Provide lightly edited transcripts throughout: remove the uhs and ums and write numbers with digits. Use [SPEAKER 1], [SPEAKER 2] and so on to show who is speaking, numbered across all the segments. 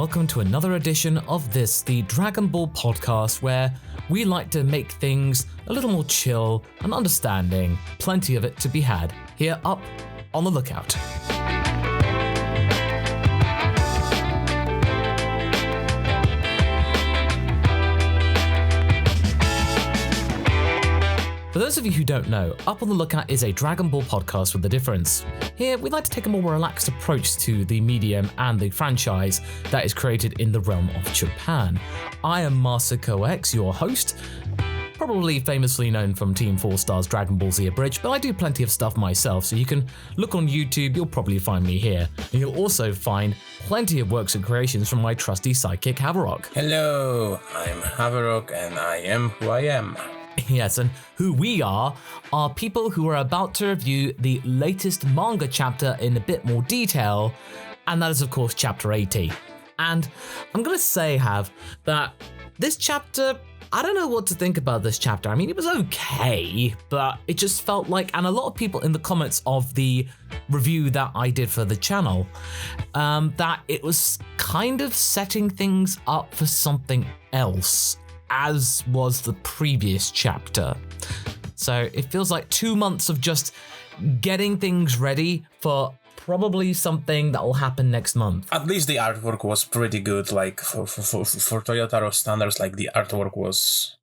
[SPEAKER 1] welcome to another edition of the Dragon Ball podcast, where we like to make things a little more chill and understanding. Plenty of it to be had here up on the lookout. For those of you who don't know, Up on the Lookout is a Dragon Ball podcast with a difference. Here, we like to take a more relaxed approach to the medium and the franchise that is created in the realm of Japan. I am Masako X, your host, probably famously known from Team 4 Star's Dragon Ball Z Abridged, but I do plenty of stuff myself, so you can look on YouTube, you'll probably find me here. And you'll also find plenty of works and creations from my trusty sidekick, Haverock.
[SPEAKER 2] Hello, I'm Haverock and I am who I am.
[SPEAKER 1] Yes, and who we are people who are about to review the latest manga chapter in a bit more detail, and that is of course chapter 80. And I'm gonna say, Hav, that this chapter, I don't know what to think about this chapter. I mean, it was okay, but it just felt like, and a lot of people in the comments of the review that I did for the channel, that it was kind of setting things up for something else, as was the previous chapter. So it feels like 2 months of just getting things ready for probably something that will happen next month.
[SPEAKER 2] At least the artwork was pretty good, like for Toyotaro standards, like the artwork was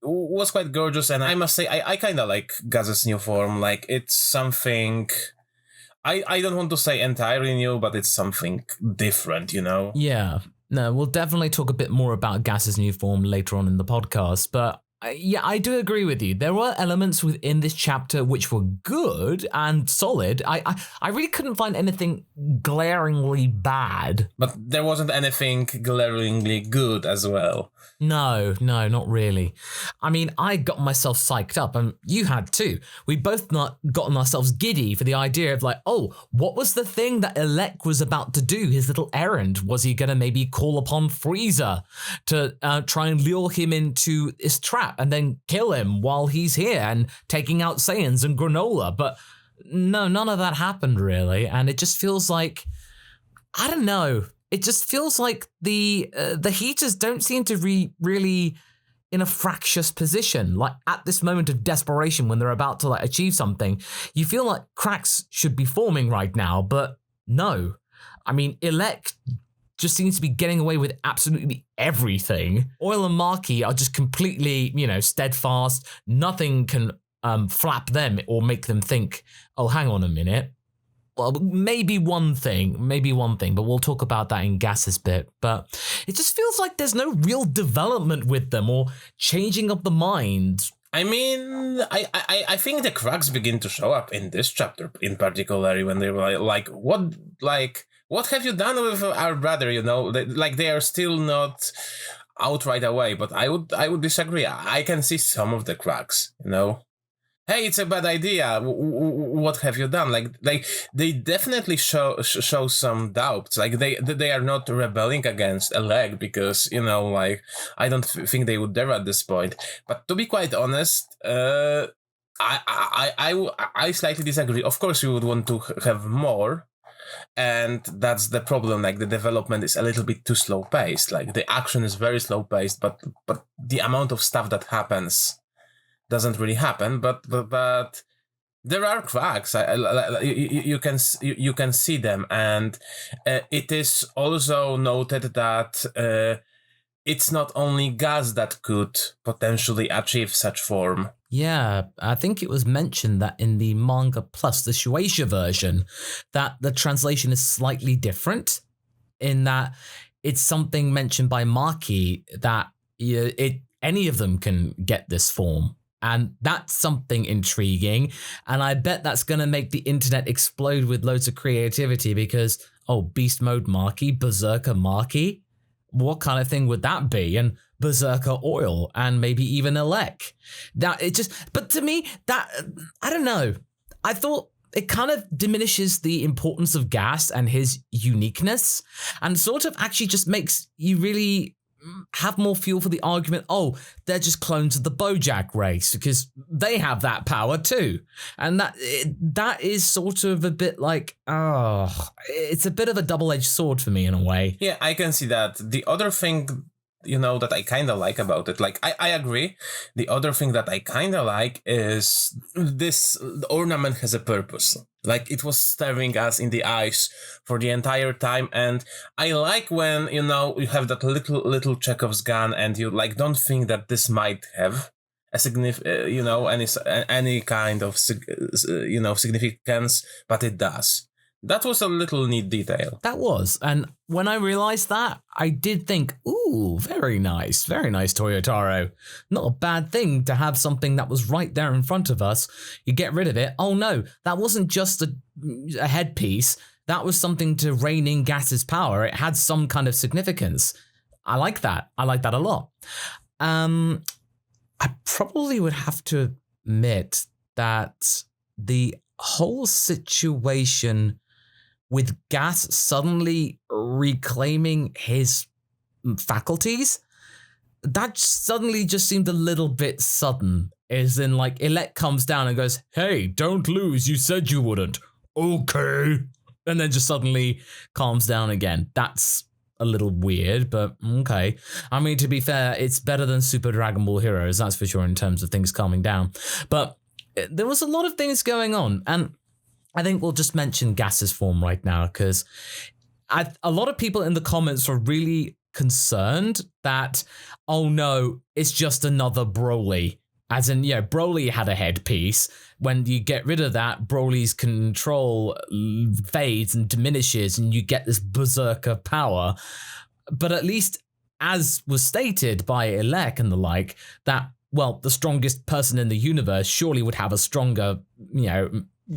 [SPEAKER 2] quite gorgeous, and I must say I kind of like Gaz's new form. Like, it's something, I don't want to say entirely new, but it's something different, you know?
[SPEAKER 1] Yeah. No, we'll definitely talk a bit more about Gas's new form later on in the podcast, but yeah, I do agree with you. There were elements within this chapter which were good and solid. I really couldn't find anything glaringly bad.
[SPEAKER 2] But there wasn't anything glaringly good as well.
[SPEAKER 1] No, not really. I mean, I got myself psyched up, and you had too. We both not gotten ourselves giddy for the idea of like, oh, what was the thing that Elec was about to do, his little errand? Was he going to maybe call upon Frieza to try and lure him into his trap and then kill him while he's here and taking out Saiyans and Granolah? But no, none of that happened really, and it just feels like, I don't know. It just feels like the Heeters don't seem to really in a fractious position. Like, at this moment of desperation when they're about to like achieve something, you feel like cracks should be forming right now, but no. I mean, Elec just seems to be getting away with absolutely everything. Oil and Maki are just completely, steadfast. Nothing can flap them or make them think, oh, hang on a minute. Well, maybe one thing, but we'll talk about that in Gas's bit. But it just feels like there's no real development with them or changing of the mind.
[SPEAKER 2] I mean, I think the cracks begin to show up in this chapter in particular, when they were like, what have you done with our brother? Like, they are still not out right away, but I would disagree. I can see some of the cracks, Hey, it's a bad idea. What have you done? Like they definitely show some doubts. Like, they are not rebelling against Elec because, I don't think they would dare at this point. But to be quite honest, I slightly disagree. Of course, we would want to have more. And that's the problem. Like, the development is a little bit too slow paced. Like, the action is very slow paced, but the amount of stuff that happens doesn't really happen. But there are cracks. You can see them, and it is also noted that it's not only Gaz that could potentially achieve such form.
[SPEAKER 1] Yeah, I think it was mentioned that in the Manga Plus, the Shueisha version, that the translation is slightly different in that it's something mentioned by Maki that any of them can get this form. And that's something intriguing. And I bet that's going to make the internet explode with loads of creativity because, Beast Mode Maki, Berserker Maki, what kind of thing would that be? And Berserker Oil, and maybe even Elec. But to me, that, I don't know. I thought it kind of diminishes the importance of Gas and his uniqueness, and sort of actually just makes you really have more fuel for the argument, oh, they're just clones of the Bojack race, because they have that power too. And that is sort of a bit like, it's a bit of a double-edged sword for me in a way.
[SPEAKER 2] Yeah, I can see that. The other thing, that I kind of like about it, like, I agree. The other thing that I kind of like is this ornament has a purpose. Like, it was staring us in the eyes for the entire time. And I like when, you have that little Chekhov's gun and you, like, don't think that this might have a any kind of, significance, but it does. That was a little neat detail.
[SPEAKER 1] That was. And when I realized that, I did think, ooh, very nice, Toyotaro. Not a bad thing to have something that was right there in front of us. You get rid of it. Oh no, that wasn't just a headpiece. That was something to rein in Gas's power. It had some kind of significance. I like that. I like that a lot. I probably would have to admit that the whole situation with Gas suddenly reclaiming his faculties, that suddenly just seemed a little bit sudden. As in, like, Elec comes down and goes, hey, don't lose, you said you wouldn't. Okay. And then just suddenly calms down again. That's a little weird, but okay. I mean, to be fair, it's better than Super Dragon Ball Heroes, that's for sure, in terms of things calming down. But there was a lot of things going on, and I think we'll just mention Gas's form right now, because a lot of people in the comments are really concerned that, oh no, it's just another Broly. As in, Broly had a headpiece. When you get rid of that, Broly's control fades and diminishes, and you get this berserker power. But at least, as was stated by Elec and the like, that, well, the strongest person in the universe surely would have a stronger,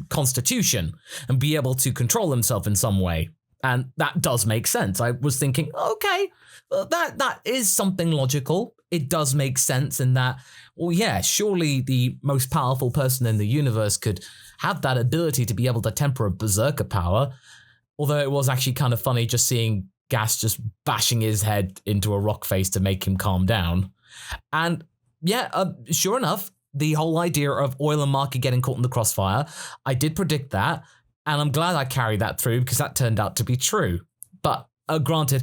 [SPEAKER 1] constitution and be able to control himself in some way. And that does make sense. I was thinking, okay, that is something logical. It does make sense in that, well, yeah, surely the most powerful person in the universe could have that ability to be able to temper a berserker power. Although it was actually kind of funny just seeing Gas just bashing his head into a rock face to make him calm down. And yeah, sure enough, the whole idea of Oil and Marky getting caught in the crossfire, I did predict that, and I'm glad I carried that through because that turned out to be true. But granted,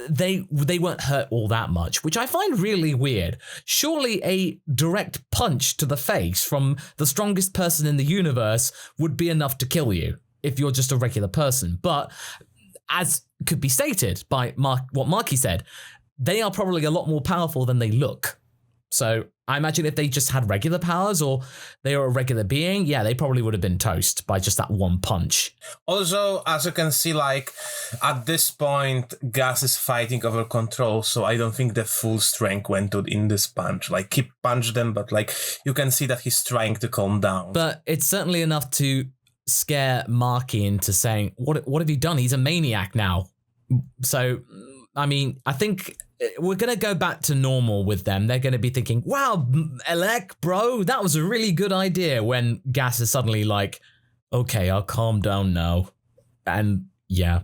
[SPEAKER 1] they weren't hurt all that much, which I find really weird. Surely a direct punch to the face from the strongest person in the universe would be enough to kill you if you're just a regular person. But as could be stated by what Marky said, they are probably a lot more powerful than they look. So I imagine if they just had regular powers or they were a regular being, yeah, they probably would have been toast by just that one punch.
[SPEAKER 2] Also, as you can see, like, at this point, Gas is fighting over control, so I don't think the full strength went in this punch. Like, he punched them, but, like, you can see that he's trying to calm down.
[SPEAKER 1] But it's certainly enough to scare Marky into saying, what have you done? He's a maniac now. So, I mean, I think we're going to go back to normal with them. They're going to be thinking, wow, Elec, bro, that was a really good idea, when Gas is suddenly like, okay, I'll calm down now. And yeah,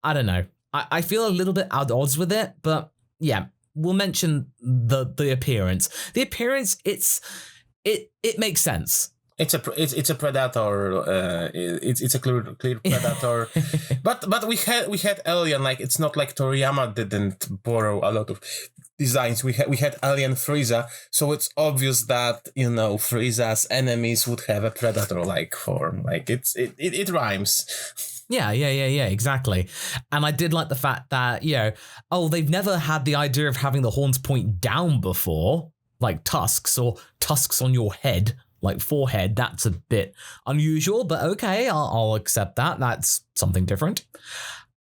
[SPEAKER 1] I don't know. I feel a little bit at odds with it, but yeah, we'll mention the appearance. The appearance, it makes sense.
[SPEAKER 2] It's a predator. It's a clear predator. but we had Alien. Like, it's not like Toriyama didn't borrow a lot of designs. We had Alien Frieza, so it's obvious that Frieza's enemies would have a predator-like form. Like, it rhymes.
[SPEAKER 1] Yeah, exactly. And I did like the fact that they've never had the idea of having the horns point down before, like tusks or tusks on your head. Like forehead, that's a bit unusual, but okay, I'll accept that. That's something different.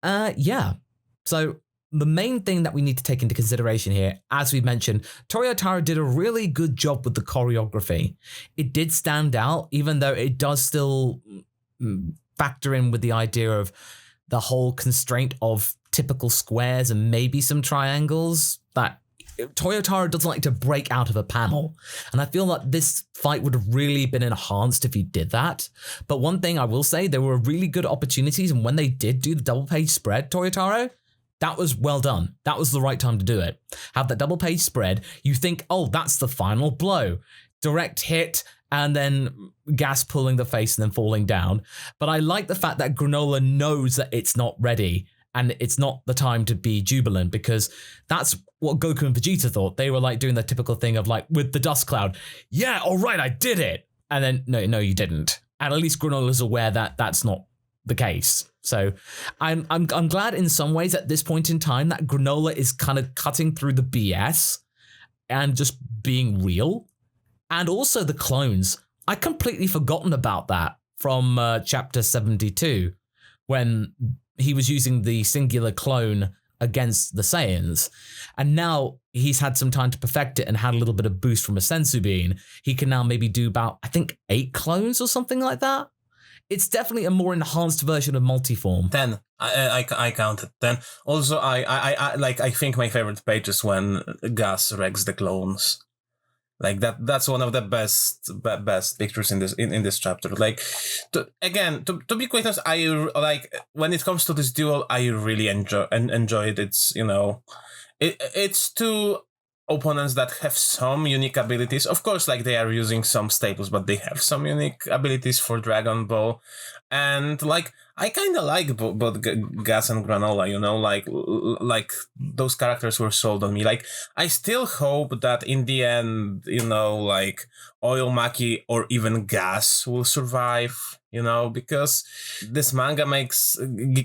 [SPEAKER 1] Yeah. So the main thing that we need to take into consideration here, as we mentioned, Toyotaro did a really good job with the choreography. It did stand out, even though it does still factor in with the idea of the whole constraint of typical squares and maybe some triangles that Toyotaro doesn't like to break out of a panel. And I feel like this fight would have really been enhanced if he did that. But one thing I will say, there were really good opportunities, and when they did do the double page spread, Toyotaro, That was well done. That was the right time to do it. Have that double page spread. You think, oh, that's the final blow. Direct hit, and then Gas pulling the face and then falling down. But I like the fact that Granolah knows that it's not ready and it's not the time to be jubilant, because that's what Goku and Vegeta thought. They were like doing the typical thing of like with the dust cloud. Yeah, all right, I did it. And then, no, you didn't. And at least Granola's aware that that's not the case. So I'm glad in some ways at this point in time that Granolah is kind of cutting through the BS and just being real. And also the clones. I completely forgotten about that from chapter 72 when he was using the singular clone against the Saiyans. And now he's had some time to perfect it and had a little bit of boost from a sensu bean. He can now maybe do about, I think, 8 clones or something like that. It's definitely a more enhanced version of multiform.
[SPEAKER 2] 10. I counted 10. Also, I think my favorite page is when Gas wrecks the clones. Like that's one of the best pictures in this chapter. Like, to be quite honest, I like when it comes to this duel, I really enjoy it. It's it's two opponents that have some unique abilities. Of course, like they are using some staples, but they have some unique abilities for Dragon Ball, and like I kind of like both Gas and Granolah, like those characters were sold on me. Like, I still hope that in the end, like Oil Maki or even Gas will survive, because this manga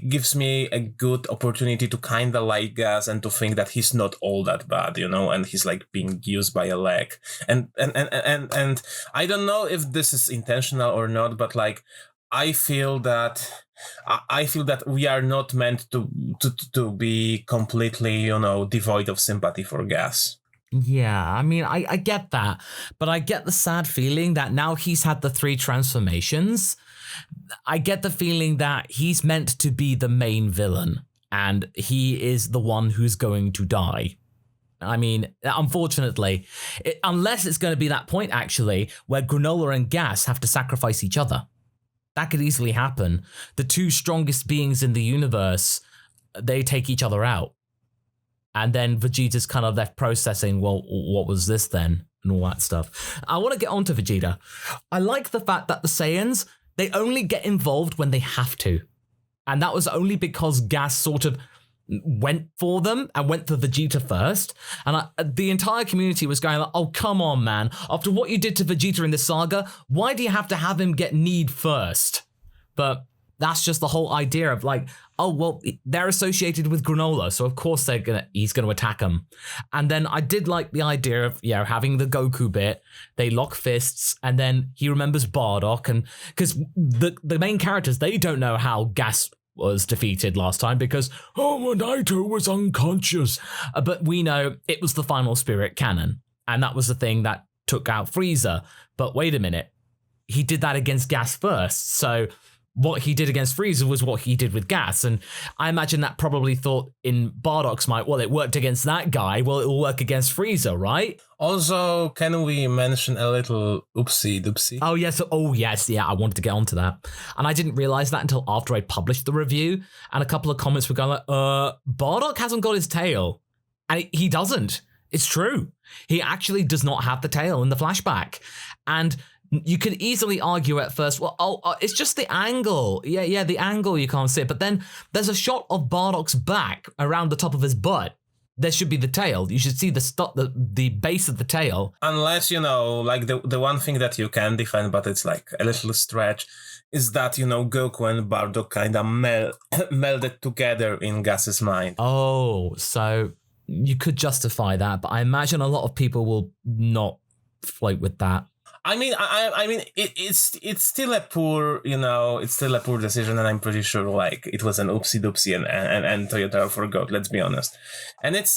[SPEAKER 2] gives me a good opportunity to kind of like Gas and to think that he's not all that bad, and he's like being used by a leg. And I don't know if this is intentional or not, but like, I feel that we are not meant to be completely, devoid of sympathy for Gas.
[SPEAKER 1] Yeah, I mean, I get that, but I get the sad feeling that now he's had the 3 transformations. I get the feeling that he's meant to be the main villain, and he is the one who's going to die. I mean, unfortunately, unless it's going to be that point, actually, where Granolah and Gas have to sacrifice each other. That could easily happen. The 2 strongest beings in the universe, they take each other out. And then Vegeta's kind of left processing, well, what was this then? And all that stuff. I want to get on to Vegeta. I like the fact that the Saiyans, they only get involved when they have to. And that was only because Gas sort of went for them and went for Vegeta first. And the entire community was going like, oh, come on, man. After what you did to Vegeta in this saga, why do you have to have him get kneed first? But that's just the whole idea of like, oh, well, they're associated with Granolah, so of course he's going to attack them. And then I did like the idea of, having the Goku bit. They lock fists, and then he remembers Bardock, and because the main characters, they don't know how Gas was defeated last time because, Naito was unconscious. But we know it was the final spirit cannon, and that was the thing that took out Frieza. But wait a minute, he did that against Gas first, so what he did against Frieza was what he did with Gas, and I imagine that probably thought in Bardock's mind, well, it worked against that guy, well, it will work against Frieza, right?
[SPEAKER 2] Also, can we mention a little oopsie doopsie?
[SPEAKER 1] Oh, yes. I wanted to get onto that. And I didn't realize that until after I published the review, and a couple of comments were going like, Bardock hasn't got his tail. And he doesn't. It's true. He actually does not have the tail in the flashback. And you could easily argue at first, well, it's just the angle. Yeah, the angle you can't see it. But then there's a shot of Bardock's back around the top of his butt. There should be the tail. You should see the base of the tail.
[SPEAKER 2] Unless, like the one thing that you can defend, but it's like a little stretch, is that, Goku and Bardock kind of melded together in Gas's mind.
[SPEAKER 1] Oh, so you could justify that, but I imagine a lot of people will not float with that.
[SPEAKER 2] I mean, it's still a poor, it's still a poor decision, and I'm pretty sure like it was an oopsie doopsie, and Toyota forgot. Let's be honest, and it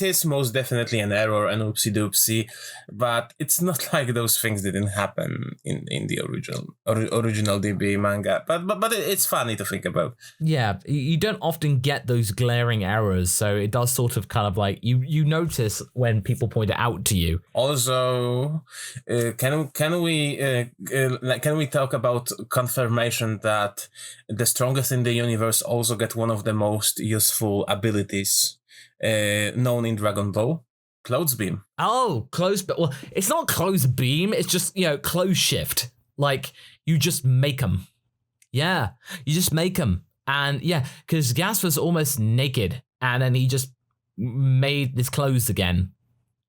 [SPEAKER 2] is most definitely an error, an oopsie doopsie, but it's not like those things didn't happen in the original DB manga. But it's funny to think about.
[SPEAKER 1] Yeah, you don't often get those glaring errors, so it does sort of kind of like you notice when people point it out to you.
[SPEAKER 2] Also, can we talk about confirmation that the strongest in the universe also get one of the most useful abilities known in Dragon Ball? Clothes beam.
[SPEAKER 1] Oh, well, it's not close beam. It's just, close shift. Like, you just make them. Yeah, you just make them. And yeah, because Gas was almost naked, and then he just made his clothes again.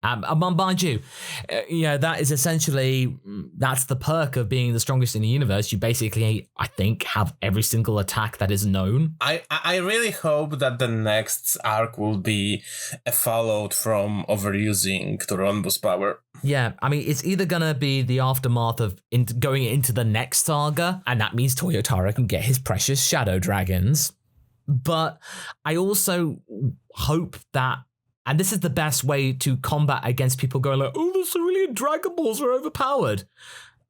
[SPEAKER 1] Mind you, that is essentially, that's the perk of being the strongest in the universe. You basically, I think, have every single attack that is known.
[SPEAKER 2] I really hope that the next arc will be a fallout from overusing Toronbo's power.
[SPEAKER 1] Yeah, I mean, it's either going to be the aftermath of going into the next saga, and that means Toyotaro can get his precious Shadow Dragons. But I also hope that, and this is the best way to combat against people going like, oh, the Cerellian Dragon Balls are overpowered.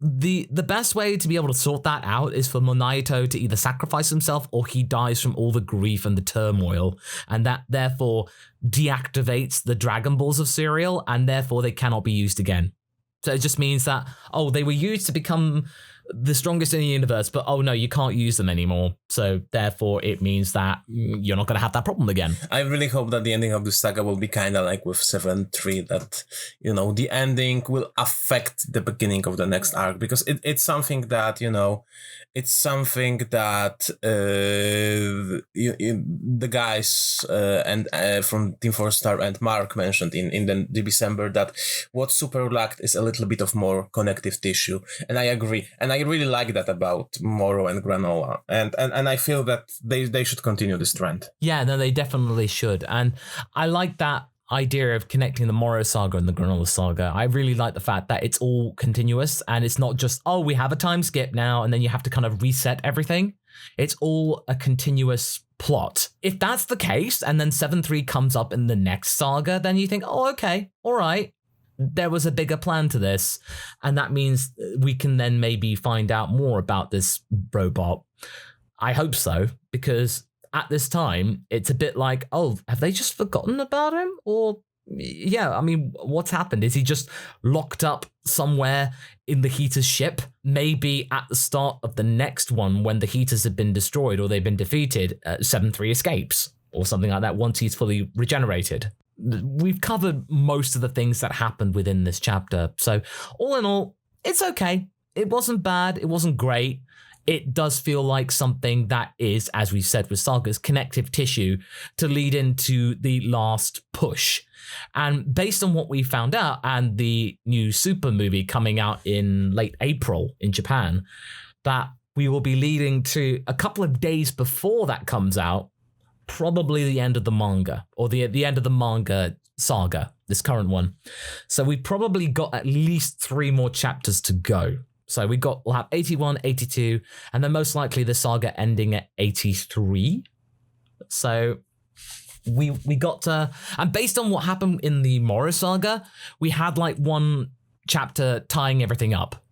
[SPEAKER 1] The best way to be able to sort that out is for Monaito to either sacrifice himself or he dies from all the grief and the turmoil, and that therefore deactivates the Dragon Balls of Cereal, and therefore they cannot be used again. So it just means that, they were used to become the strongest in the universe, but no, you can't use them anymore. So therefore it means that you're not going to have that problem again.
[SPEAKER 2] I really hope that the ending of the saga will be kind of like with 7-3, that, the ending will affect the beginning of the next arc, because it's something that, it's something that the guys and from Team 4-Star and Mark mentioned in the December, that what Super lacked is a little bit of more connective tissue. And I agree. And I really like that about Moro and Granolah. And I feel that they should continue this trend.
[SPEAKER 1] Yeah, no, they definitely should. And I like that idea of connecting the Moro saga and the Granolah saga. I really like the fact that it's all continuous and it's not just, we have a time skip now and then you have to kind of reset everything. It's all a continuous plot. If that's the case and then 7-3 comes up in the next saga, then you think, okay, all right, there was a bigger plan to this. And that means we can then maybe find out more about this robot. I hope so, because at this time, it's a bit like, have they just forgotten about him? Or, yeah, I mean, what's happened? Is he just locked up somewhere in the Heeters ship? Maybe at the start of the next one, when the Heeters have been destroyed or they've been defeated, 7-3 escapes or something like that once he's fully regenerated. We've covered most of the things that happened within this chapter. So all in all, it's okay. It wasn't bad. It wasn't great. It does feel like something that is, as we said with sagas, connective tissue to lead into the last push. And based on what we found out and the new Super movie coming out in late April in Japan, that we will be leading to a couple of days before that comes out, probably the end of the manga, or the end of the manga saga, this current one. So we've probably got at least 3 more chapters to go. So we'll have 81, 82, and then most likely the saga ending at 83. So we got to, and based on what happened in the Moro saga, we had like one chapter tying everything up.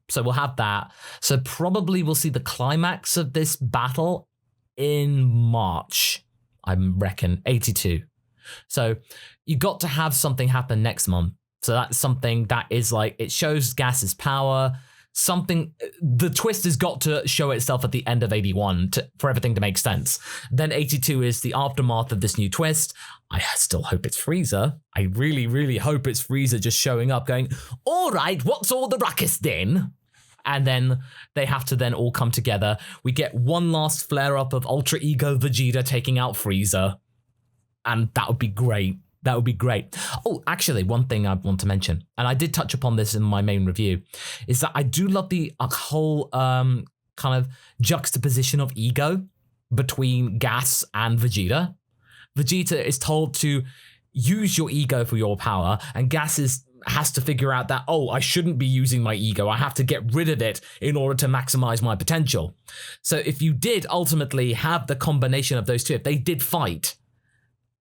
[SPEAKER 1] So we'll have that. So probably we'll see the climax of this battle in March, I reckon, 82. So you got to have something happen next month. So that's something that is like, it shows Gas's power. The twist has got to show itself at the end of 81 for everything to make sense. Then 82 is the aftermath of this new twist. I still hope it's Frieza. I really, really hope it's Frieza just showing up going, all right, what's all the ruckus then? And then they have to then all come together. We get one last flare-up of Ultra Ego Vegeta taking out Frieza. And that would be great. That would be great. Oh, actually, one thing I want to mention, and I did touch upon this in my main review, is that I do love the whole kind of juxtaposition of ego between Gas and Vegeta. Vegeta is told to use your ego for your power, and Gas has to figure out that, I shouldn't be using my ego. I have to get rid of it in order to maximize my potential. So if you did ultimately have the combination of those two, if they did fight,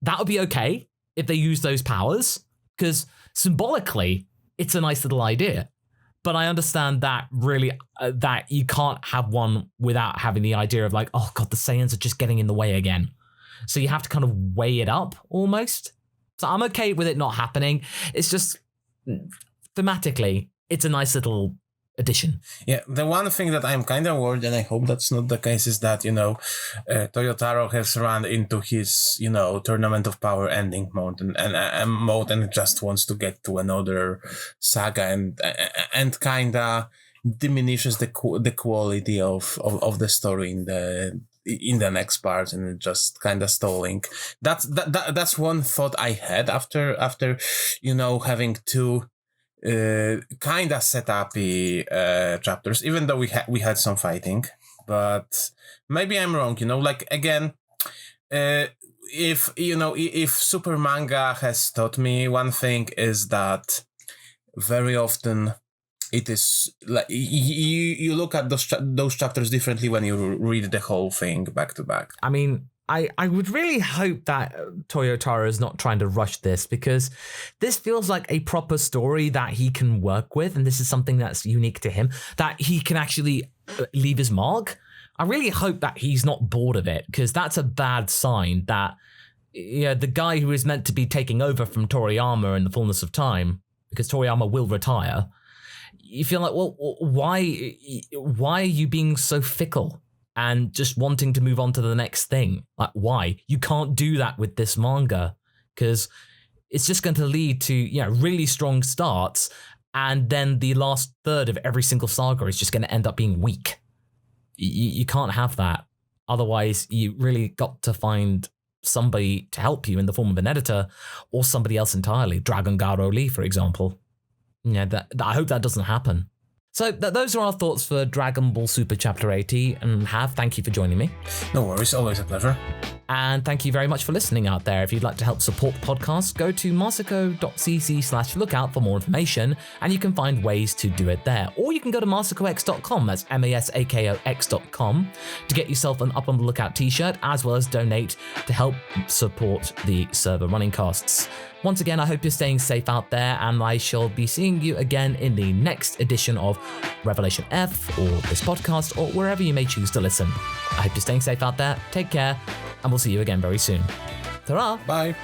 [SPEAKER 1] that would be okay. If they use those powers, because symbolically, it's a nice little idea. But I understand that really, that you can't have one without having the idea of like, oh God, the Saiyans are just getting in the way again. So you have to kind of weigh it up almost. So I'm okay with it not happening. It's just, thematically, it's a nice little addition.
[SPEAKER 2] Yeah, the one thing that I'm kind of worried, and I hope that's not the case, is that, Toyotaro has run into his, Tournament of Power ending mode and just wants to get to another saga and kind of diminishes the quality of the story in the next part, and just kind of stalling. That's one thought I had after having two kind of set-up-y chapters, even though we had some fighting. But maybe I'm wrong, again, if Super Manga has taught me one thing, is that very often it is like you look at those chapters differently when you read the whole thing back to back.
[SPEAKER 1] I mean, I would really hope that Toyotaro is not trying to rush this, because this feels like a proper story that he can work with, and this is something that's unique to him, that he can actually leave his mark. I really hope that he's not bored of it, because that's a bad sign that the guy who is meant to be taking over from Toriyama in the fullness of time, because Toriyama will retire, you feel like, well, why are you being so fickle and just wanting to move on to the next thing? Like, why? You can't do that with this manga, because it's just going to lead to really strong starts, and then the last third of every single saga is just going to end up being weak. You can't have that. Otherwise, you really got to find somebody to help you in the form of an editor, or somebody else entirely. Dragon Garo Lee, for example. I hope that doesn't happen. So those are our thoughts for Dragon Ball Super Chapter 80, and thank you for joining me.
[SPEAKER 2] No worries, always a pleasure.
[SPEAKER 1] And thank you very much for listening out there. If you'd like to help support the podcast, go to masako.cc/lookout for more information, and you can find ways to do it there. Or you can go to masakox.com, that's masakox.com, to get yourself an Up on the Lookout t-shirt, as well as donate to help support the server running costs. Once again, I hope you're staying safe out there, and I shall be seeing you again in the next edition of Revelation F, or this podcast, or wherever you may choose to listen. I hope you're staying safe out there. Take care, and we'll see you again very soon. Ta-ra!
[SPEAKER 2] Bye!